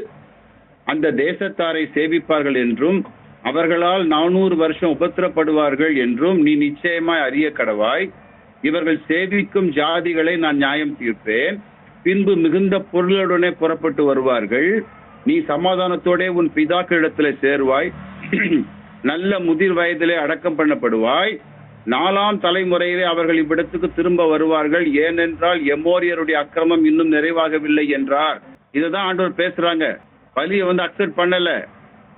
S1: அந்த தேசத்தாரை சேவிப்பார்கள் என்றும் அவர்களால் 400 வருஷம் உபத்திரப்படுவார்கள் என்றும் நீ நிச்சயமாய் அறிய கடவாய். இவர்கள் சேவிக்கும் ஜாதிகளை நான் நியாயம் தீர்ப்பேன். பின்பு மிகுந்த பொருளுடனே புறப்பட்டு வருவார்கள். நீ சமாதானத்தோட உன் பிதாக்களிடத்துல சேருவாய். நல்ல முதிர் வயதிலே அடக்கம் பண்ணப்படுவாய். 4ஆம் தலைமுறையிலே அவர்கள் இவ்விடத்துக்கு திரும்ப வருவார்கள். ஏனென்றால் எமோரியருடைய அக்கிரமம் இன்னும் நிறைவாகவில்லை என்றார். இதுதான் ஆண்டவர் பேசுறாங்க. பலியை வந்து அக்செப்ட் பண்ணல,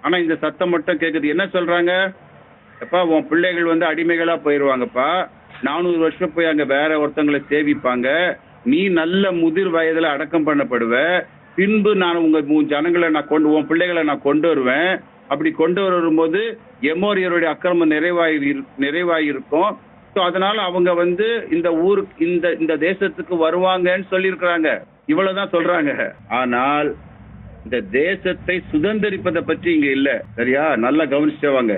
S1: ஆனா இந்த சத்தம் மட்டும் கேக்குது. என்ன சொல்றாங்க? எப்பா உன் பிள்ளைகள் வந்து அடிமைகளா போயிருவாங்கப்பா, 400 வருஷம் போய் அங்க வேற ஒருத்தங்களை சேவிப்பாங்க. நீ நல்ல முதிர் வயதுல அடக்கம் பண்ணப்படுவ. பின்பு நான் உங்க ஜனங்களை உன் பிள்ளைகளை நான் கொண்டு வருவேன். அப்படி கொண்டு வரும்போது எமோரியருடைய அக்கிரமம் நிறைவாயிருக்கும். ஸோ அதனால அவங்க வந்து இந்த ஊருக்கு இந்த தேசத்துக்கு வருவாங்கன்னு சொல்லியிருக்கிறாங்க. இவ்வளவுதான் சொல்றாங்க. ஆனால் இந்த தேசத்தை சுதந்திரிப்பதை பற்றி இங்க இல்ல. சரியா? நல்லா கவனிச்சவாங்க.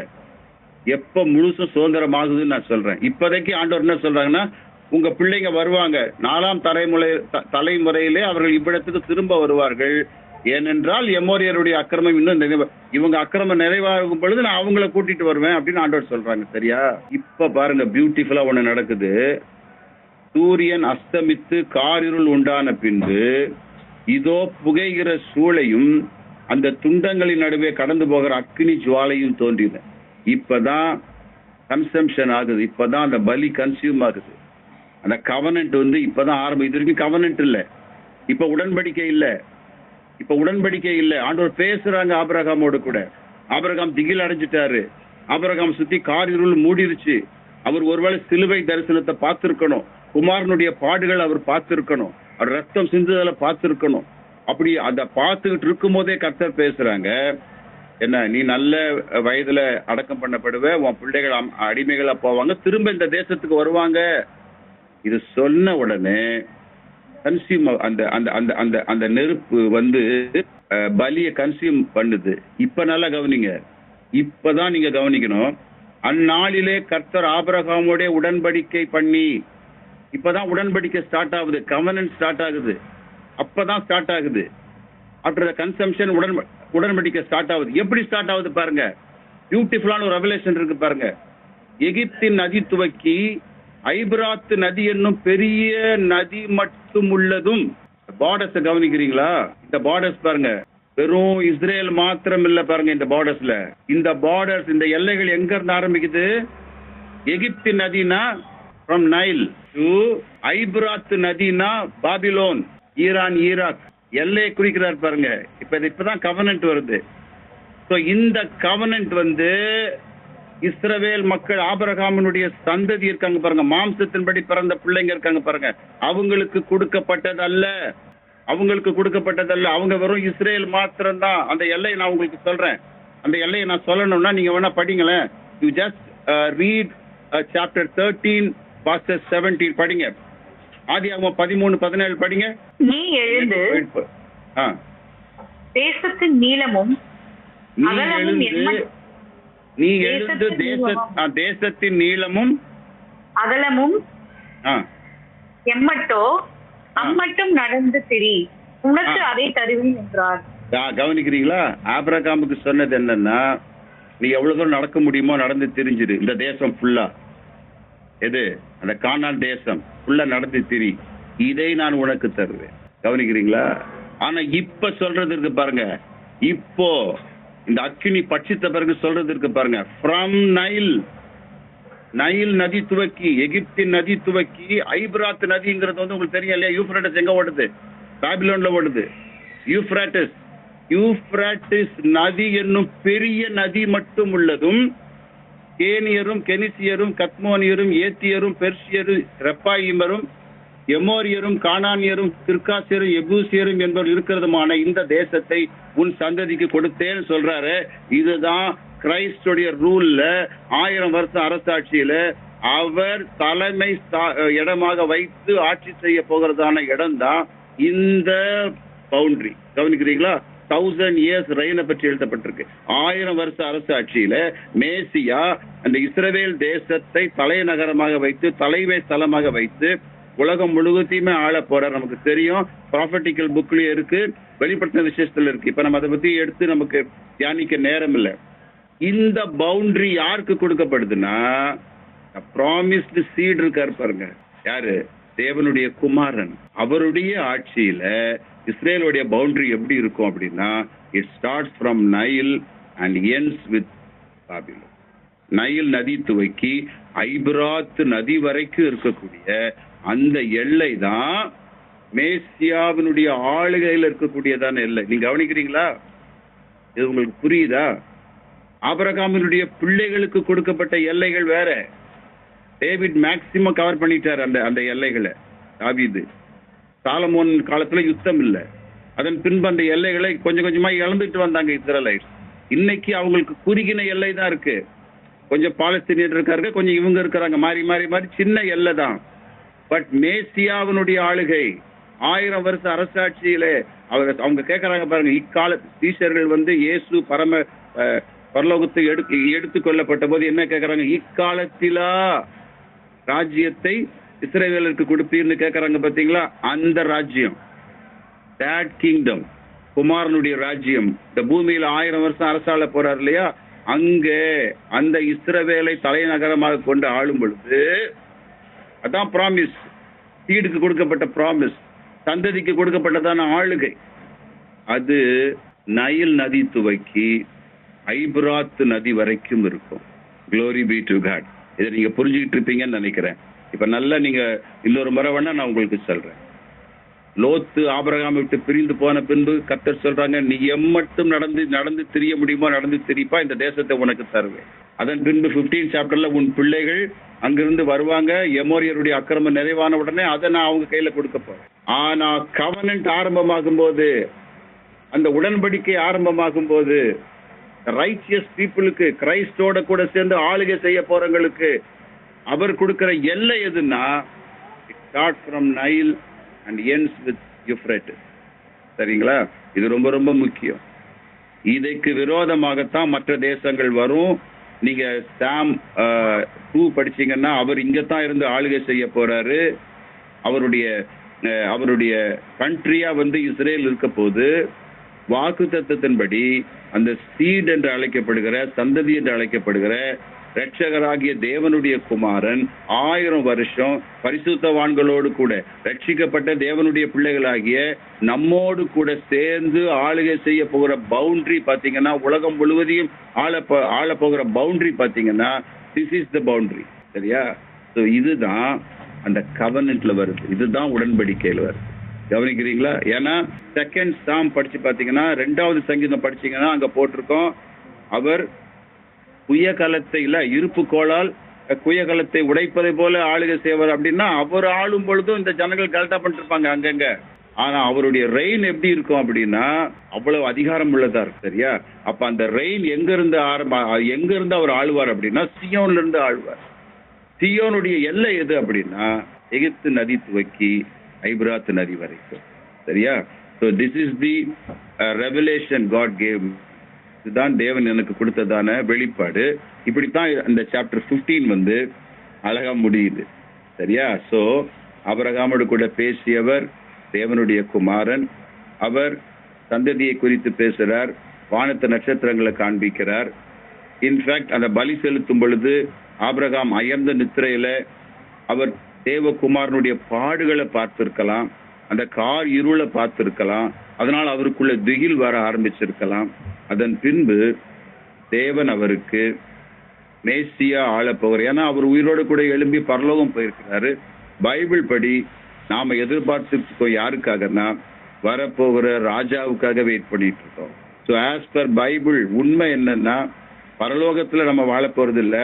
S1: எப்ப முழுசும் சுதந்திரமாகுதுன்னு நான் சொல்றேன். இப்போதைக்கு ஆண்டவர் என்ன சொல்றாங்கன்னா, உங்க பிள்ளைங்க வருவாங்க, 4ஆம் தலைமுறையிலே அவர்கள் இவ்விடத்துக்கு திரும்ப வருவார்கள். ஏனென்றால் எமோரியருடைய அக்கிரமம் இன்னும் இவங்க அக்கிரமம் நிறைவாகும் பொழுது நான் அவங்கள கூட்டிட்டு வருவேன் அப்படின்னு ஆண்டவர் சொல்றாங்க. சரியா? இப்ப பாருங்க, பியூட்டிஃபுல்லா ஒண்ணு நடக்குது. சூரியன் அஸ்தமித்து காரிருள் உண்டான பின்பு இதோ புகைகிற சூளையும் அந்த துண்டங்களின் நடுவே கடந்து போகிற அக்னி ஜுவாலையும் தோன்றின. இப்பதான் கன்சம்ஷன் ஆகுது. இப்பதான் அந்த பலி கன்சியூம் ஆகுது. அந்த கவனன்ட் வந்து இப்பதான் ஆரம்பம். இது வரைக்கும் கவனன்ட் இல்ல, இப்ப உடன்படிக்கை இல்ல. ஆண்டவர் பேசுறாங்க ஆபிரகாமோடு கூட. ஆபிரகாம் திகில் அடைஞ்சிட்டாரு. ஆபிரகாம் சுத்தி காரிருள் மூடிருச்சு. அவர் ஒருவேளை சிலுவை தரிசனத்தை பார்த்திருக்கணும், குமாரனுடைய பாடுகள் அவர் பார்த்திருக்கணும், அவர் ரத்தம் சிந்துதலை பார்த்திருக்கணும். அப்படி அதை பார்த்துக்கிட்டு இருக்கும் போதே கர்த்தர் பேசுறாங்க, என்ன நீ நல்ல வயதுல அடக்கம் பண்ணப்படுவ, உன் பிள்ளைகள் அடிமைகளா போவாங்க, திரும்ப இந்த தேசத்துக்கு வருவாங்க. இது சொன்ன உடனே கன்சியூம் அந்த அந்த அந்த அந்த அந்த நெருப்பு வந்து பலியை கன்சியூம் பண்ணுது. இப்ப நல்லா கவனிங்க. இப்பதான் நீங்க கவனிக்கணும். அந்நாளிலே கர்த்தர் ஆபிரகாமோட உடன்படிக்கை பண்ணி, இப்பதான் உடன்படிக்கை ஸ்டார்ட் ஆகுது, கவனன்ட் ஸ்டார்ட் ஆகுது. அப்பதான் ஸ்டார்ட் ஆகுது. ஆஃப்டர் த கன்சம்ஷன் உடன்படிக்கை ஸ்டார்ட் ஆகுது. எப்படி ஸ்டார்ட் ஆகுது பாருங்க. பியூட்டிஃபுல்லான ஒரு ரெவலேஷன் இருக்கு பாருங்க. எகிப்தின் நதி துவக்கி ஐபிராத்து நதி என்னும் பெரிய நதி மட்டும் உள்ளதும். பார்டர்ஸ் கவனிக்கிறீங்களா? இந்த பார்டர்ஸ் பாருங்க, வெறும் இஸ்ரேல் மாத்திரம் இல்ல பாருங்க. இந்த பார்டர்ஸ்ல இந்த பார்டர்ஸ், இந்த எல்லைகள் எங்க இருந்து ஆரம்பிக்குது? எகிப்தின் நதினா ஃப்ரம் நைல் டு ஐபிராத்து நதினா பாபிலோன், ஈரான், ஈராக் எல்லையை குறிக்கிறார் பாருங்க. இப்பதான் கவனன்ட் வருது. ஸோ இந்த கவனன்ட் வந்து இஸ்ரவேல் மக்கள் ஆபிரகாமினுடைய சந்ததி இருக்காங்க பாருங்க, மாம்சத்தின்படி பிறந்த பிள்ளைங்க இருக்காங்க பாருங்க, அவங்களுக்கு கொடுக்கப்பட்டதல்ல. அவங்களுக்கு கொடுக்கப்பட்டதல்ல. அவங்க வெறும் இஸ்ரேல் மாத்திரம்தான். அந்த எல்லையை நான் உங்களுக்கு சொல்றேன். அந்த எல்லையை நான் சொல்லணும்னா நீங்க வேணா படிங்களேன். You just read chapter 13 verses 17 படிங்க. ஆதியாகமம் 13:17 படிங்க.
S2: நீ எழுந்து
S1: ஆ,
S2: தேசத்தின் நீளமும்
S1: நீ
S2: அகலமும்
S1: எழுந்து நீ எழுந்து தேசத்தின் நீளமும்
S2: அகலமும்
S1: ஆ,
S2: எம்மட்டோ அம்மட்டும் நடந்து திரி, உனக்கு அதை தருவேன் என்றார்.
S1: கவனிக்கிறீங்களா? ஆபிரகாமுக்கு சொன்னது என்னன்னா, நீ எவ்வளவு தூரம் நடக்க முடியுமோ நடந்து திரிஞ்சிரு. இந்த தேசம் ஃபுல்லா, எது அந்த கானான் தேசம் ஃபுல்லா நடந்து திரி, இதை நான் உனக்கு தருவேன். கவனிக்கிறீங்களா? ஆனா இப்ப சொல்றது இருக்கு பாருங்க, இப்போ இந்த அக்கினி பட்சித்த பிறகு சொல்றது இருக்கு பாருங்க, ஃப்ரம் நைல் நதி துவக்கி, எகிப்தின் நதி துவக்கி, ஐபிராத் நதிங்கிறது வந்து உங்களுக்கு தெரியும் இல்லையா? யூப்ரட்டிஸ் எங்க ஓடுது? பாபிலோன்ல ஓடுது. யூப்ரட்டிஸ் நதி என்னும் பெரிய நதி மட்டும் உள்ளதும், கேனியரும் கெனிசியரும் கத்மோனியரும் ஏத்தியரும் பெர்சியரும் ரெப்பாயிமரும் எமோரியரும் கானானியரும் கிர்காசியரும் எபூசியரும் என்பவர் இருக்கிறதுமான இந்த தேசத்தை உன் சந்ததிக்கு கொடுத்தேன்னு சொல்றாரு. இதுதான் கிரைஸ்டுடைய ரூல்ல 1000 வருஷம் அரசாட்சியில அவர் தலைமை இடமாக வைத்து ஆட்சி செய்ய போகிறதான இடம் தான் இந்த பவுண்டரி. கவனிக்கிறீங்களா? 1000 years ரெயினை பற்றி எழுதப்பட்டிருக்கு. 1000 வருஷ அரசாட்சியில மேசியா அந்த இஸ்ரவேல் தேசத்தை தலைநகரமாக வைத்து தலைமை ஸ்தலமாக வைத்து உலகம் முழுவதையுமே ஆள போறார். நமக்கு தெரியும், ப்ராஃபட்டிக்கல் புக்லயும் இருக்கு, வெளிப்படுத்தின விசேஷத்துல இருக்கு. இப்ப நம்ம அதை பத்தி எடுத்து நமக்கு தியானிக்க நேரம் இல்லை. இந்த பவுண்டரி யாருக்கு கொடுக்கப்படுதுன்னா, ப்ராமிஸ்டு சீட் இருக்காரு பாருங்க, யாரு? தேவனுடைய குமாரன். அவருடைய ஆட்சியில இஸ்ரேலுடைய பவுண்டரி எப்படி இருக்கும் அப்படின்னா, it starts from Nile and ends with Babylon. Nile நதி துவக்கி ஐபிராத் நதி வரைக்கும் இருக்கக்கூடிய அந்த எல்லை தான் மேசியாவினுடைய ஆளுகையில் இருக்கக்கூடியதான எல்லை. நீங்க கவனிக்கிறீங்களா? இது உங்களுக்கு புரியுதா? ஆபிரகாமினுடைய பிள்ளைகளுக்கு கொடுக்கப்பட்ட எல்லைகள் வேற. டேவிட் மேக்சிமம் கவர் பண்ணிட்டார் அந்த எல்லைகளை. தாவீது, சாலமோன் காலத்துல யுத்தம் இல்லை, அதன் பின்பு அந்த எல்லைகளை கொஞ்சம் கொஞ்சமா இழந்துட்டு வந்தாங்க இஸ்ரேலைட்ஸ். இன்னைக்கு அவங்களுக்கு குறுகின எல்லை தான் இருக்கு. கொஞ்சம் பாலஸ்தீனியர் இருக்காங்க, கொஞ்சம் இவங்க இருக்கிறாங்க, மாறி மாறி மாறி சின்ன எல்லை தான். பட் மேசியாவினுடைய ஆளுகை 1000 வருஷ அரசாட்சியில அவங்க கேட்கறாங்க பாருங்க, இக்கால சீஷர்கள் வந்து இயேசு பரலோகத்தை எடுத்துக் கொள்ளப்பட்ட போது என்ன கேட்கறாங்க? இக்காலத்திலா ராஜ்யத்தை இஸ்ரவேலுக்கு கொடுப்பீர்னு கேட்கறாங்க பாத்தீங்களா? அந்த ராஜ்யம், தட் கிங்டம், குமாரனுடைய ராஜ்யம், இந்த பூமியில 1000 வருஷம் அரசாள போறார் இல்லையா, அங்கே அந்த இஸ்ரவேலை தலைநகரமாக கொண்டு ஆளும் பொழுது, அதான் ப்ராமிஸ், சீடுக்கு கொடுக்கப்பட்ட ப்ராமிஸ், சந்ததிக்கு கொடுக்கப்பட்டதான ஆளுகை. அது நைல் நதி துவக்கி ஐபிராத் நதி வரைக்கும் இருக்கும். Glory be to God. இதை நீங்க புரிஞ்சுக்கிட்டு இருப்பீங்கன்னு நினைக்கிறேன். இப்ப நல்லா நீங்க இன்னொரு முறை வேணா நான் உங்களுக்கு சொல்றேன். லோத்து ஆபிரகாமை விட்டு பிரிந்து போன பின்பு கர்த்தர் சொல்றாங்க, நீ எம்மட்டும் நடந்து திரிய முடியுமோ நடந்து திரிப்பா, இந்த தேசத்தை உனக்கு தருவேன். அதன் பின்பு 15 சாப்டர்ல உன் பிள்ளைகள் அங்கிருந்து வருவாங்க, எமோரியருடைய அக்கிரமம் நிறைவான உடனே அதை நான் அவங்க கையில கொடுக்க போறேன். ஆனா கவனன்ட் ஆரம்பமாகும் போது, அந்த உடன்படிக்கை ஆரம்பமாகும் போது, ரைச்சியஸ் பீப்புளுக்கு, கிரைஸ்டோட கூட சேர்ந்து ஆளுகை செய்ய போறவங்களுக்கு அவர் கொடுக்கிற எல்லை எதுன்னா, it start from Nile and ends with Euphrates. சரிங்களா? இது ரொம்ப ரொம்ப முக்கியம். இதுக்கு விரோதமாகத்தான் மற்ற தேசங்கள் வரும். நீங்க சாம் 2 படிச்சீங்கன்னா, அவர் இங்கத்தான் இருந்து ஆளுகை செய்ய போறாரு. அவருடைய கண்ட்ரியா வந்து இஸ்ரேல் இருக்க போது, வாக்கு தத்தத்தின்படி அந்த சீட் என்று அழைக்கப்படுகிற, சந்ததி என்று அழைக்கப்படுகிற ரட்சகராகிய தேவனுடைய குமாரன் 1000 வருஷம் பரிசுத்தவான்களோடு கூட ரட்சிக்கப்பட்ட தேவனுடைய பிள்ளைகளாகிய நம்மோடு கூட சேர்ந்து ஆளுகை செய்ய போகிற பவுண்டரி பாத்தீங்கன்னா, உலகம் முழுவதையும் ஆள போகிற பவுண்டரி பாத்தீங்கன்னா, திஸ் இஸ் த பவுண்டரி. சரியா? ஸோ இதுதான் அந்த கவர்னன்ட்ல வருது, இதுதான் உடன்படிக்கையில் வருது. கவனிக்கிறீங்களா? ஏன்னா 2nd சாம் படிச்சு பாத்தீங்கன்னா, 2வது சங்கீதம் படிச்சீங்கன்னா அங்க போட்டிருக்கோம், அவர் குயகலத்தை இல்ல இருப்பு கோளால் குயகலத்தை உடைப்பதை போல ஆளுகை செய்வார் அப்படின்னா அவர் ஆளும் பொழுதும் இந்த ஜனங்கள் கரெக்டா பண்ணிட்டு இருப்பாங்க அங்கங்க. ஆனா அவருடைய ரெயின் எப்படி இருக்கும் அப்படின்னா அவ்வளவு அதிகாரம் உள்ளதா இருக்கு. சரியா? அப்ப அந்த ரெயின் எங்க இருந்து அவர் ஆளுவார் அப்படின்னா சியோன்ல இருந்து ஆளுவார். சியோனுடைய எல்லை எது அப்படின்னா எகிப்து நதி துவக்கி ஐபிராத் நதி வரைக்கும். சரியா? So this is the revelation God gave. இதுதான் தேவன் எனக்கு கொடுத்ததான வெளிப்பாடு. இப்படித்தான் இந்த சாப்டர் 15 அழகா முடியுது. சரியா? ஸோ ஆபிரகாமோடு கூட பேசியவர் தேவனுடைய குமாரன். அவர் சந்ததியை குறித்து பேசுறார், வானத்து நட்சத்திரங்களை காண்பிக்கிறார். இன்ஃபேக்ட் அந்த பலி செலுத்தும் பொழுது ஆபிரகாம் அயர்ந்த நித்திரையில அவர் தேவகுமாரனுடைய பாடுகளை பார்த்திருக்கலாம், அந்த கார் இருளை பார்த்திருக்கலாம், அதனால் அவருக்குள்ள திகில் வர ஆரம்பிச்சிருக்கலாம். அதன் பின்பு தேவன் அவருக்கு மேசியா ஆளப்போகிறார். ஏன்னா அவர் உயிரோடு கூட எழும்பி பரலோகம் போயிருக்கிறாரு. பைபிள் படி நாம எதிர்பார்த்துருக்கோம் யாருக்காகனா வரப்போகிற ராஜாவுக்காக வெயிட் பண்ணிட்டு இருக்கோம். ஸோ ஆஸ் பர் பைபிள் உண்மை என்னன்னா பரலோகத்துல நம்ம வாழ போறது இல்லை.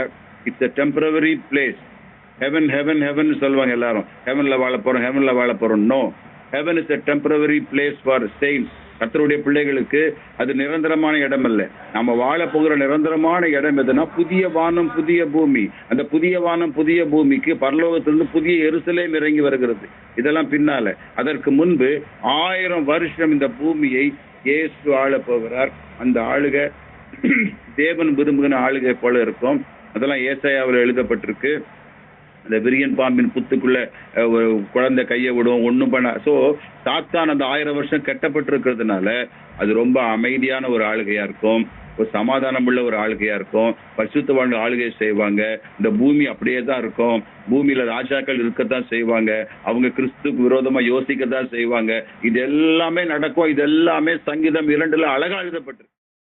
S1: It's a temporary place. Heaven heaven heaven சொல்லுவாங்க எல்லாரும், ஹெவன்ல வாழ போறோம். No, heaven is a temporary place for saints. கர்த்தருடைய பிள்ளைகளுக்கு அது நிரந்தரமான இடம் அல்ல. நம்ம வாழ போகிற நிரந்தரமான இடம் எதுனா புதிய வானம் புதிய பூமி. அந்த புதிய வானம் புதிய பூமிக்கு பரலோகத்திலிருந்து புதிய எருசலேம் இறங்கி வருகிறது. இதெல்லாம் பின்னால. அதற்கு முன்பு 1000 வருஷம் இந்த பூமியை இயேசு ஆள போகிறார். அந்த ஆளுகை தேவன் விரும்புகிற ஆளுகை போல இருக்கும். அதெல்லாம் ஏசாயாவில் எழுதப்பட்டிருக்கு. அந்த விரியன் பாம்பின் புத்துக்குள்ள ஒரு குழந்தை கையை விடும், ஒன்றும் பண்ண. ஸோ சாத்தான் அந்த 1000 வருஷம் கட்டப்பட்டிருக்கிறதுனால அது ரொம்ப அமைதியான ஒரு ஆளுகையா இருக்கும், ஒரு சமாதானம் உள்ள ஒரு ஆளுகையா இருக்கும். பரிசுத்தவான்கள் ஆளுகை செய்வாங்க. இந்த பூமி அப்படியே தான் இருக்கும். பூமியில ராஜாக்கள் இருக்கத்தான் செய்வாங்க. அவங்க கிறிஸ்துக்கு விரோதமா யோசிக்கத்தான் செய்வாங்க. இது எல்லாமே நடக்கும். இது எல்லாமே சங்கீதம் 2 அழகா எழுதப்பட்டிருக்கு.